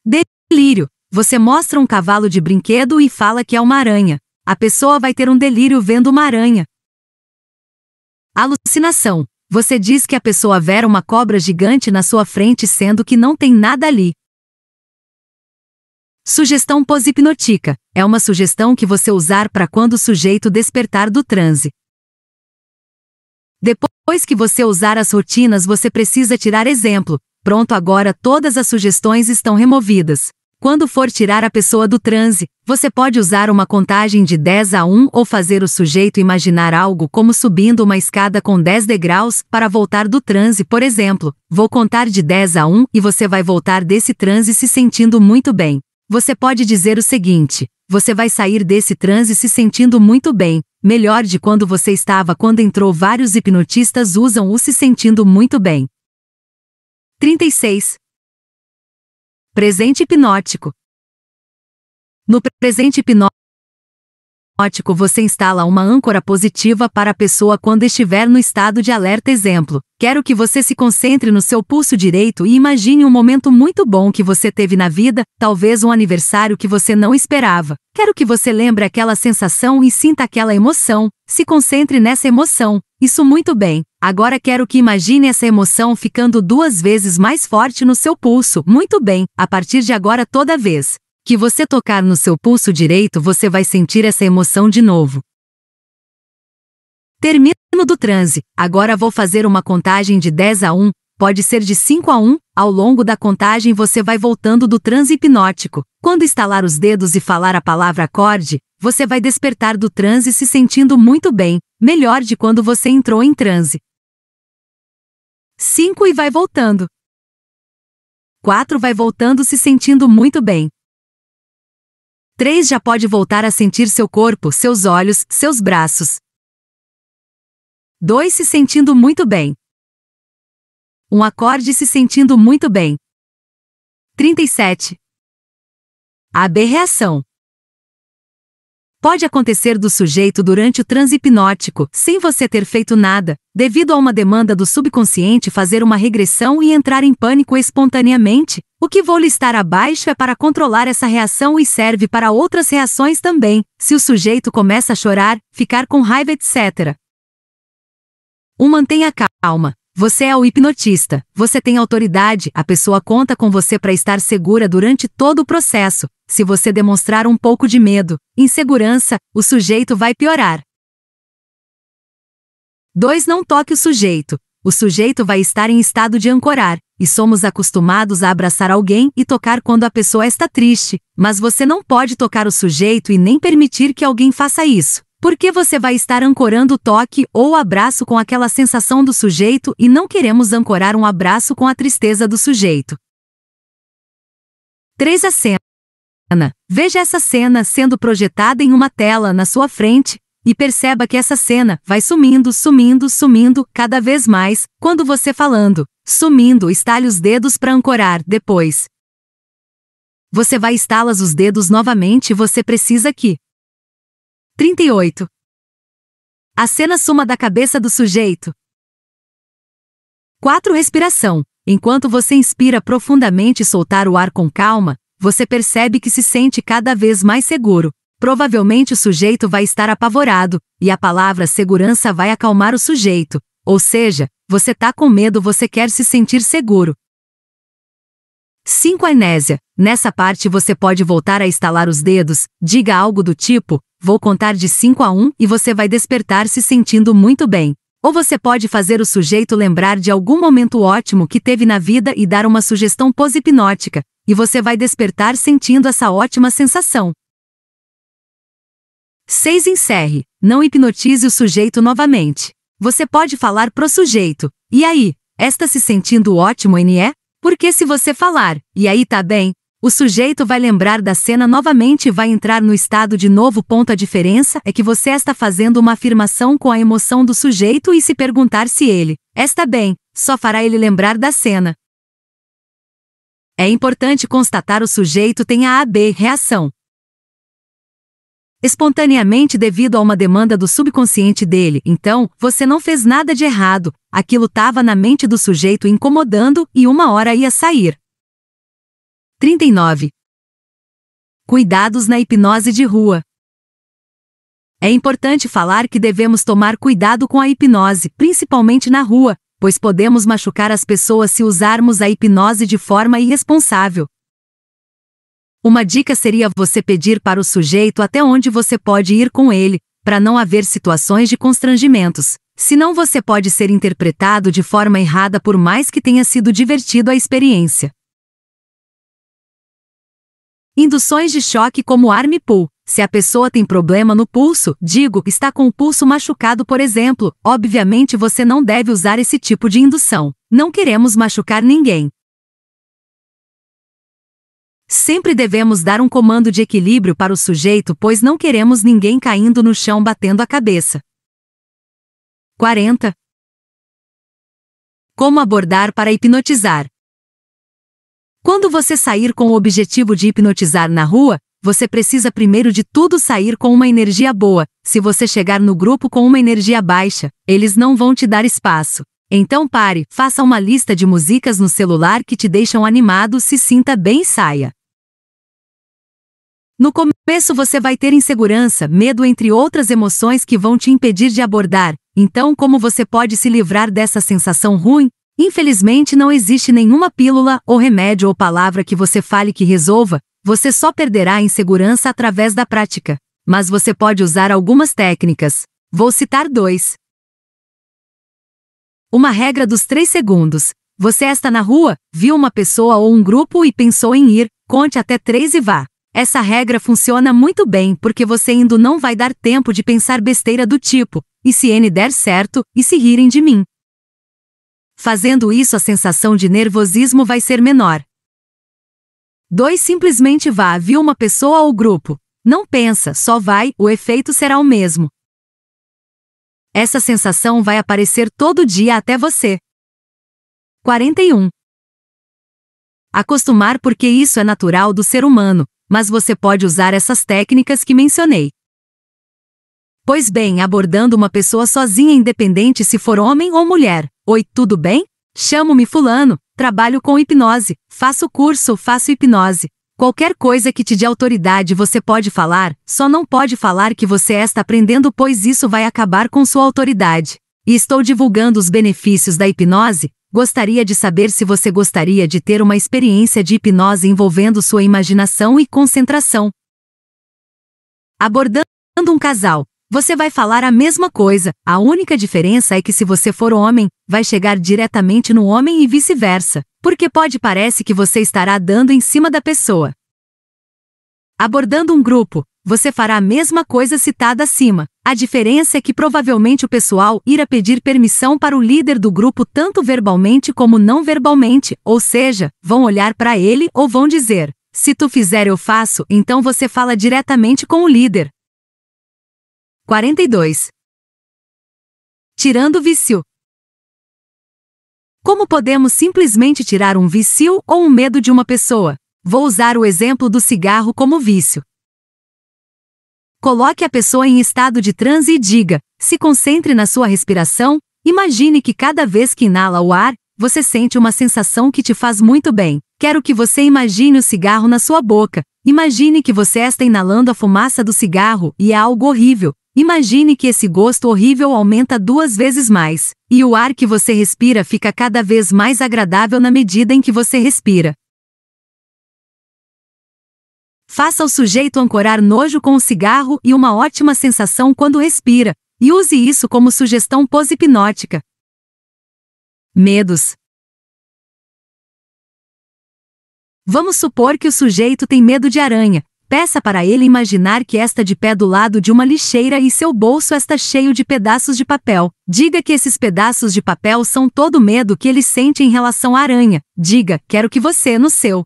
Delírio. Você mostra um cavalo de brinquedo e fala que é uma aranha. A pessoa vai ter um delírio vendo uma aranha. Alucinação. Você diz que a pessoa vê uma cobra gigante na sua frente, sendo que não tem nada ali. Sugestão pós-hipnótica. É uma sugestão que você usar para quando o sujeito despertar do transe. Depois que você usar as rotinas, você precisa tirar exemplo. Pronto, agora todas as sugestões estão removidas. Quando for tirar a pessoa do transe, você pode usar uma contagem de 10 a 1 ou fazer o sujeito imaginar algo como subindo uma escada com 10 degraus para voltar do transe, por exemplo. Vou contar de 10 a 1 e você vai voltar desse transe se sentindo muito bem. Você pode dizer o seguinte: você vai sair desse transe se sentindo muito bem, melhor de quando você estava quando entrou. Vários hipnotistas usam o se sentindo muito bem. 36. Presente hipnótico. No presente hipnótico, você instala uma âncora positiva para a pessoa quando estiver no estado de alerta. Exemplo: quero que você se concentre no seu pulso direito e imagine um momento muito bom que você teve na vida, talvez um aniversário que você não esperava. Quero que você lembre aquela sensação e sinta aquela emoção. Se concentre nessa emoção. Isso, muito bem. Agora quero que imagine essa emoção ficando 2 vezes mais forte no seu pulso. Muito bem. A partir de agora, toda vez que você tocar no seu pulso direito, você vai sentir essa emoção de novo. Termino do transe. Agora vou fazer uma contagem de 10 a 1, pode ser de 5 a 1. Ao longo da contagem você vai voltando do transe hipnótico. Quando estalar os dedos e falar a palavra acorde, você vai despertar do transe se sentindo muito bem, melhor de quando você entrou em transe. 5 e vai voltando. 4 vai voltando se sentindo muito bem. 3 já pode voltar a sentir seu corpo, seus olhos, seus braços. 2 se sentindo muito bem. 1 acorde se sentindo muito bem. 37. AB reação. Pode acontecer do sujeito durante o transe hipnótico, sem você ter feito nada, devido a uma demanda do subconsciente fazer uma regressão e entrar em pânico espontaneamente. O que vou listar abaixo é para controlar essa reação e serve para outras reações também, se o sujeito começa a chorar, ficar com raiva, etc. 1. Mantenha calma. Você é o hipnotista, você tem autoridade, a pessoa conta com você para estar segura durante todo o processo. Se você demonstrar um pouco de medo, insegurança, o sujeito vai piorar. 2. Não toque o sujeito. O sujeito vai estar em estado de ancorar, e somos acostumados a abraçar alguém e tocar quando a pessoa está triste, mas você não pode tocar o sujeito e nem permitir que alguém faça isso. Porque você vai estar ancorando o toque ou o abraço com aquela sensação do sujeito e não queremos ancorar um abraço com a tristeza do sujeito. 3. A cena. Veja essa cena sendo projetada em uma tela na sua frente e perceba que essa cena vai sumindo, sumindo, sumindo cada vez mais, quando você falando, sumindo, estale os dedos para ancorar. Depois você vai estalar os dedos novamente e você precisa que 38. A cena suma da cabeça do sujeito. 4. Respiração. Enquanto você inspira profundamente e soltar o ar com calma, você percebe que se sente cada vez mais seguro. Provavelmente o sujeito vai estar apavorado, e a palavra segurança vai acalmar o sujeito. Ou seja, você tá com medo, você quer se sentir seguro. 5. Amnésia. Nessa parte você pode voltar a estalar os dedos, diga algo do tipo, vou contar de 5 a 1 e você vai despertar se sentindo muito bem. Ou você pode fazer o sujeito lembrar de algum momento ótimo que teve na vida e dar uma sugestão pós-hipnótica, e você vai despertar sentindo essa ótima sensação. 6. Encerre. Não hipnotize o sujeito novamente. Você pode falar pro sujeito, e aí, está se sentindo ótimo, NE? Porque se você falar, e aí tá bem, o sujeito vai lembrar da cena novamente e vai entrar no estado de novo. A diferença é que você está fazendo uma afirmação com a emoção do sujeito e se perguntar se ele está bem, só fará ele lembrar da cena. É importante constatar o sujeito tem a AB reação. Espontaneamente devido a uma demanda do subconsciente dele, então, você não fez nada de errado, aquilo estava na mente do sujeito incomodando e uma hora ia sair. 39. Cuidados na hipnose de rua. É importante falar que devemos tomar cuidado com a hipnose, principalmente na rua, pois podemos machucar as pessoas se usarmos a hipnose de forma irresponsável. Uma dica seria você pedir para o sujeito até onde você pode ir com ele, para não haver situações de constrangimentos. Senão você pode ser interpretado de forma errada por mais que tenha sido divertido a experiência. Induções de choque como arm pull. Se a pessoa tem problema no pulso, digo, está com o pulso machucado, por exemplo, obviamente você não deve usar esse tipo de indução. Não queremos machucar ninguém. Sempre devemos dar um comando de equilíbrio para o sujeito, pois não queremos ninguém caindo no chão batendo a cabeça. 40. Como abordar para hipnotizar? Quando você sair com o objetivo de hipnotizar na rua, você precisa primeiro de tudo sair com uma energia boa. Se você chegar no grupo com uma energia baixa, eles não vão te dar espaço. Então pare, faça uma lista de músicas no celular que te deixam animado, se sinta bem e saia. No começo você vai ter insegurança, medo entre outras emoções que vão te impedir de abordar. Então como você pode se livrar dessa sensação ruim? Infelizmente não existe nenhuma pílula, ou remédio ou palavra que você fale que resolva, você só perderá a insegurança através da prática. Mas você pode usar algumas técnicas. Vou citar 2. Uma regra dos 3 segundos. Você está na rua, viu uma pessoa ou um grupo e pensou em ir, conte até 3 e vá. Essa regra funciona muito bem porque você indo não vai dar tempo de pensar besteira do tipo, e se N der certo, e se rirem de mim? Fazendo isso a sensação de nervosismo vai ser menor. 2. Simplesmente vá, viu uma pessoa ou grupo. Não pensa, só vai, o efeito será o mesmo. Essa sensação vai aparecer todo dia até você. 41. Acostumar porque isso é natural do ser humano, mas você pode usar essas técnicas que mencionei. Pois bem, abordando uma pessoa sozinha independente se for homem ou mulher. Oi, tudo bem? Chamo-me fulano, trabalho com hipnose, faço curso, faço hipnose. Qualquer coisa que te dê autoridade você pode falar, só não pode falar que você está aprendendo pois isso vai acabar com sua autoridade. E estou divulgando os benefícios da hipnose, gostaria de saber se você gostaria de ter uma experiência de hipnose envolvendo sua imaginação e concentração. Abordando um casal. Você vai falar a mesma coisa, a única diferença é que se você for homem, vai chegar diretamente no homem e vice-versa, porque pode parecer que você estará dando em cima da pessoa. Abordando um grupo, você fará a mesma coisa citada acima, a diferença é que provavelmente o pessoal irá pedir permissão para o líder do grupo tanto verbalmente como não verbalmente, ou seja, vão olhar para ele ou vão dizer, se tu fizer eu faço, então você fala diretamente com o líder. 42. Tirando o vício. Como podemos simplesmente tirar um vício ou um medo de uma pessoa? Vou usar o exemplo do cigarro como vício. Coloque a pessoa em estado de transe e diga, se concentre na sua respiração, imagine que cada vez que inala o ar, você sente uma sensação que te faz muito bem. Quero que você imagine o cigarro na sua boca, imagine que você está inalando a fumaça do cigarro e é algo horrível. Imagine que esse gosto horrível aumenta 2 vezes mais, e o ar que você respira fica cada vez mais agradável na medida em que você respira. Faça o sujeito ancorar nojo com o cigarro e uma ótima sensação quando respira, e use isso como sugestão pós-hipnótica. Medos. Vamos supor que o sujeito tem medo de aranha. Peça para ele imaginar que está de pé do lado de uma lixeira e seu bolso está cheio de pedaços de papel. Diga que esses pedaços de papel são todo o medo que ele sente em relação à aranha. Diga, quero que você, no seu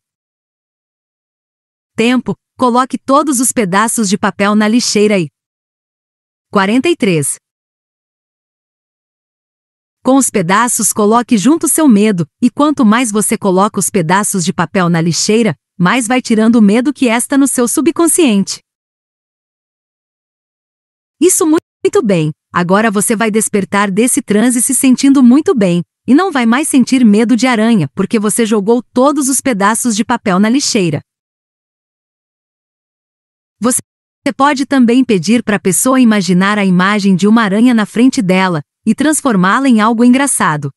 tempo, coloque todos os pedaços de papel na lixeira e 43. Com os pedaços coloque junto seu medo, e quanto mais você coloca os pedaços de papel na lixeira, mais vai tirando o medo que está no seu subconsciente. Isso muito bem, agora você vai despertar desse transe se sentindo muito bem, e não vai mais sentir medo de aranha, porque você jogou todos os pedaços de papel na lixeira. Você pode também pedir para a pessoa imaginar a imagem de uma aranha na frente dela, e transformá-la em algo engraçado.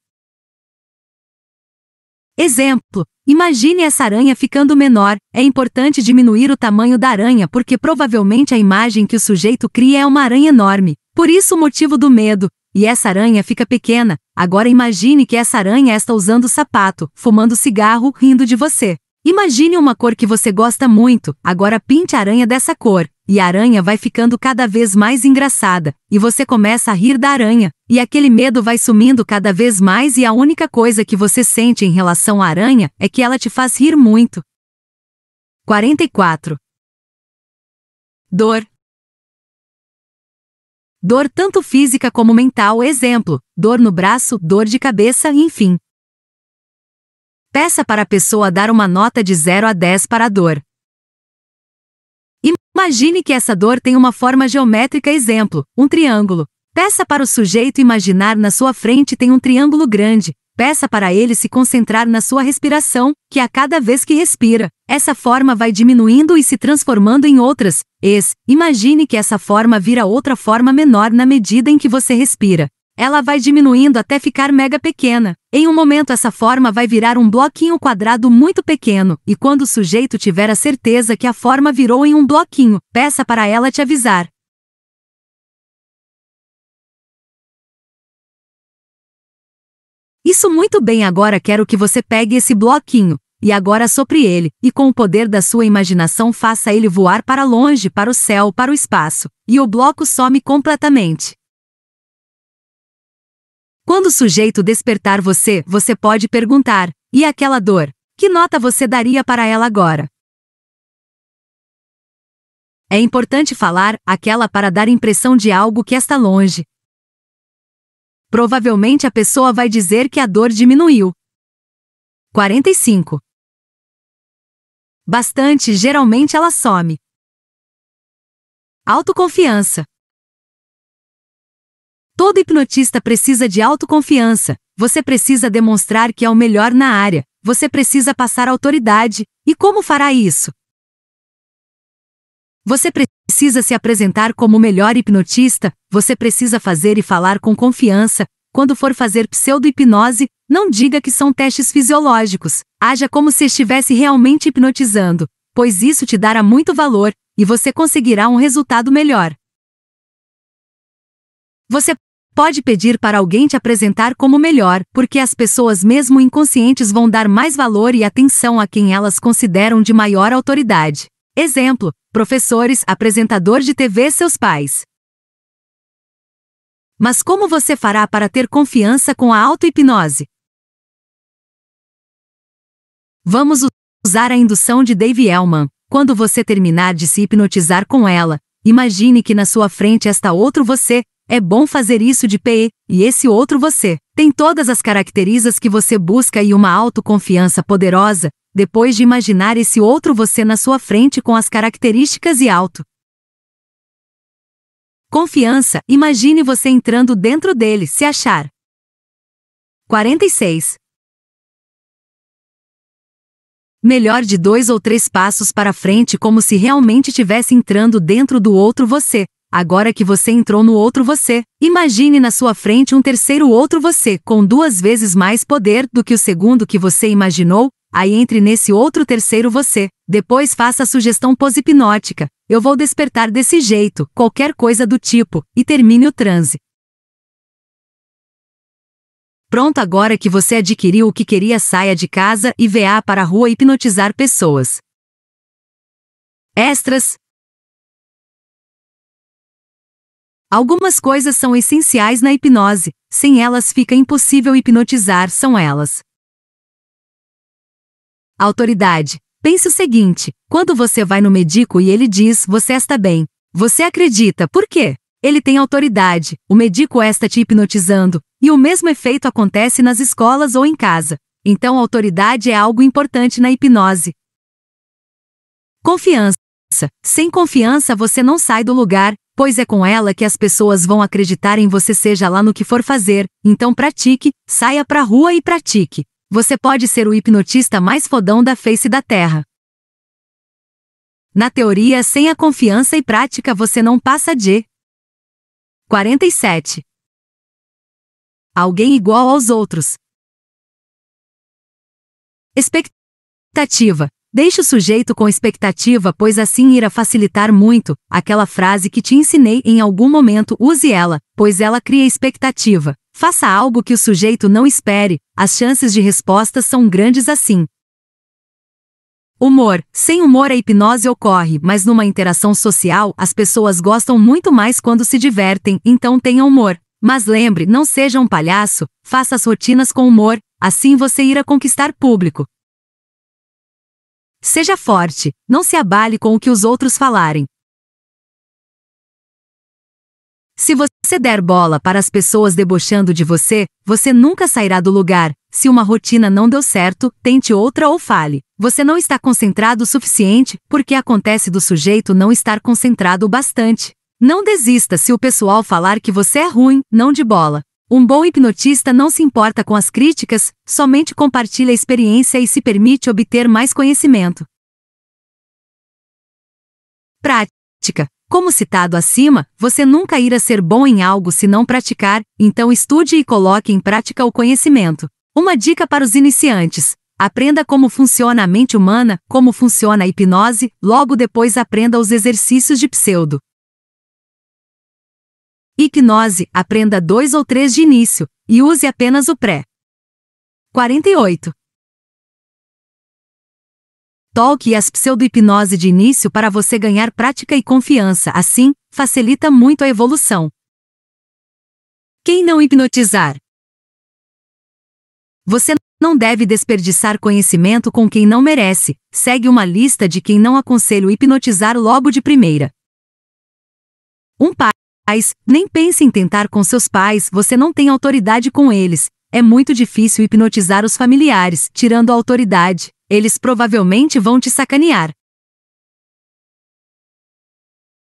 Exemplo, imagine essa aranha ficando menor, é importante diminuir o tamanho da aranha porque provavelmente a imagem que o sujeito cria é uma aranha enorme, por isso o motivo do medo, e essa aranha fica pequena, agora imagine que essa aranha está usando sapato, fumando cigarro, rindo de você. Imagine uma cor que você gosta muito, agora pinte a aranha dessa cor, e a aranha vai ficando cada vez mais engraçada, e você começa a rir da aranha, e aquele medo vai sumindo cada vez mais e a única coisa que você sente em relação à aranha é que ela te faz rir muito. 44. Dor. Dor tanto física como mental, exemplo, dor no braço, dor de cabeça, enfim. Peça para a pessoa dar uma nota de 0 a 10 para a dor. Imagine que essa dor tem uma forma geométrica, exemplo, um triângulo. Peça para o sujeito imaginar na sua frente tem um triângulo grande. Peça para ele se concentrar na sua respiração, que a cada vez que respira, essa forma vai diminuindo e se transformando em outras. Imagine que essa forma vira outra forma menor na medida em que você respira. Ela vai diminuindo até ficar mega pequena. Em um momento essa forma vai virar um bloquinho quadrado muito pequeno, e quando o sujeito tiver a certeza que a forma virou em um bloquinho, peça para ela te avisar. Isso muito bem, agora quero que você pegue esse bloquinho, e agora sopre ele, e com o poder da sua imaginação faça ele voar para longe, para o céu, para o espaço, e o bloco some completamente. Quando o sujeito despertar você pode perguntar, e aquela dor? Que nota você daria para ela agora? É importante falar, aquela para dar impressão de algo que está longe. Provavelmente a pessoa vai dizer que a dor diminuiu. 45. Bastante, geralmente ela some. Autoconfiança. Todo hipnotista precisa de autoconfiança. Você precisa demonstrar que é o melhor na área. Você precisa passar autoridade. E como fará isso? Você precisa se apresentar como o melhor hipnotista. Você precisa fazer e falar com confiança. Quando for fazer pseudo-hipnose, não diga que são testes fisiológicos. Haja como se estivesse realmente hipnotizando, pois isso te dará muito valor, e você conseguirá um resultado melhor. Você pode pedir para alguém te apresentar como melhor, porque as pessoas mesmo inconscientes vão dar mais valor e atenção a quem elas consideram de maior autoridade. Exemplo, professores, apresentador de TV, seus pais. Mas como você fará para ter confiança com a auto-hipnose? Vamos usar a indução de Dave Elman. Quando você terminar de se hipnotizar com ela, imagine que na sua frente está outro você. É bom fazer isso de pé, e esse outro você tem todas as características que você busca e uma autoconfiança poderosa, depois de imaginar esse outro você na sua frente com as características e confiança, imagine você entrando dentro dele, se achar. 46. Melhor de 2 ou 3 passos para frente, como se realmente estivesse entrando dentro do outro você. Agora que você entrou no outro você, imagine na sua frente um terceiro outro você, com 2 vezes mais poder do que o segundo que você imaginou. Aí entre nesse outro terceiro você. Depois faça a sugestão pós-hipnótica. Eu vou despertar desse jeito, qualquer coisa do tipo, e termine o transe. Pronto, agora que você adquiriu o que queria, saia de casa e vá para a rua hipnotizar pessoas. Extras. Algumas coisas são essenciais na hipnose, sem elas fica impossível hipnotizar, são elas. Autoridade. Pense o seguinte, quando você vai no médico e ele diz, você está bem, você acredita, por quê? Ele tem autoridade, o médico está te hipnotizando, e o mesmo efeito acontece nas escolas ou em casa. Então autoridade é algo importante na hipnose. Confiança. Sem confiança você não sai do lugar, pois é com ela que as pessoas vão acreditar em você, seja lá no que for fazer. Então pratique, saia pra rua e pratique. Você pode ser o hipnotista mais fodão da face da Terra. Na teoria, sem a confiança e prática você não passa de 47. Alguém igual aos outros. Expectativa. Deixe o sujeito com expectativa, pois assim irá facilitar muito. Aquela frase que te ensinei em algum momento, use ela, pois ela cria expectativa. Faça algo que o sujeito não espere, as chances de respostas são grandes assim. Humor. Sem humor a hipnose ocorre, mas numa interação social as pessoas gostam muito mais quando se divertem, então tenha humor. Mas lembre, não seja um palhaço, faça as rotinas com humor, assim você irá conquistar público. Seja forte, não se abale com o que os outros falarem. Se você der bola para as pessoas debochando de você, você nunca sairá do lugar. Se uma rotina não deu certo, tente outra ou fale. Você não está concentrado o suficiente, porque acontece do sujeito não estar concentrado o bastante. Não desista se o pessoal falar que você é ruim, não de bola. Um bom hipnotista não se importa com as críticas, somente compartilha a experiência e se permite obter mais conhecimento. Prática. Como citado acima, você nunca irá ser bom em algo se não praticar, então estude e coloque em prática o conhecimento. Uma dica para os iniciantes: aprenda como funciona a mente humana, como funciona a hipnose, logo depois aprenda os exercícios de pseudo hipnose, aprenda 2 ou 3 de início, e use apenas o pré. 48. Talk e as pseudo-hipnose de início para você ganhar prática e confiança, assim, facilita muito a evolução. Quem não hipnotizar? Você não deve desperdiçar conhecimento com quem não merece. Segue uma lista de quem não aconselho hipnotizar logo de primeira. Pais, nem pense em tentar com seus pais, você não tem autoridade com eles. É muito difícil hipnotizar os familiares, tirando a autoridade. Eles provavelmente vão te sacanear.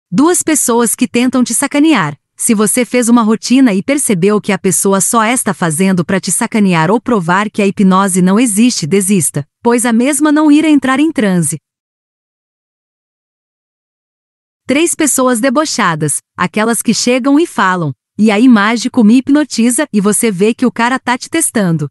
2 pessoas que tentam te sacanear. Se você fez uma rotina e percebeu que a pessoa só está fazendo para te sacanear ou provar que a hipnose não existe, desista, pois a mesma não irá entrar em transe. 3 pessoas debochadas, aquelas que chegam e falam: "E aí, mágico, me hipnotiza", e você vê que o cara tá te testando.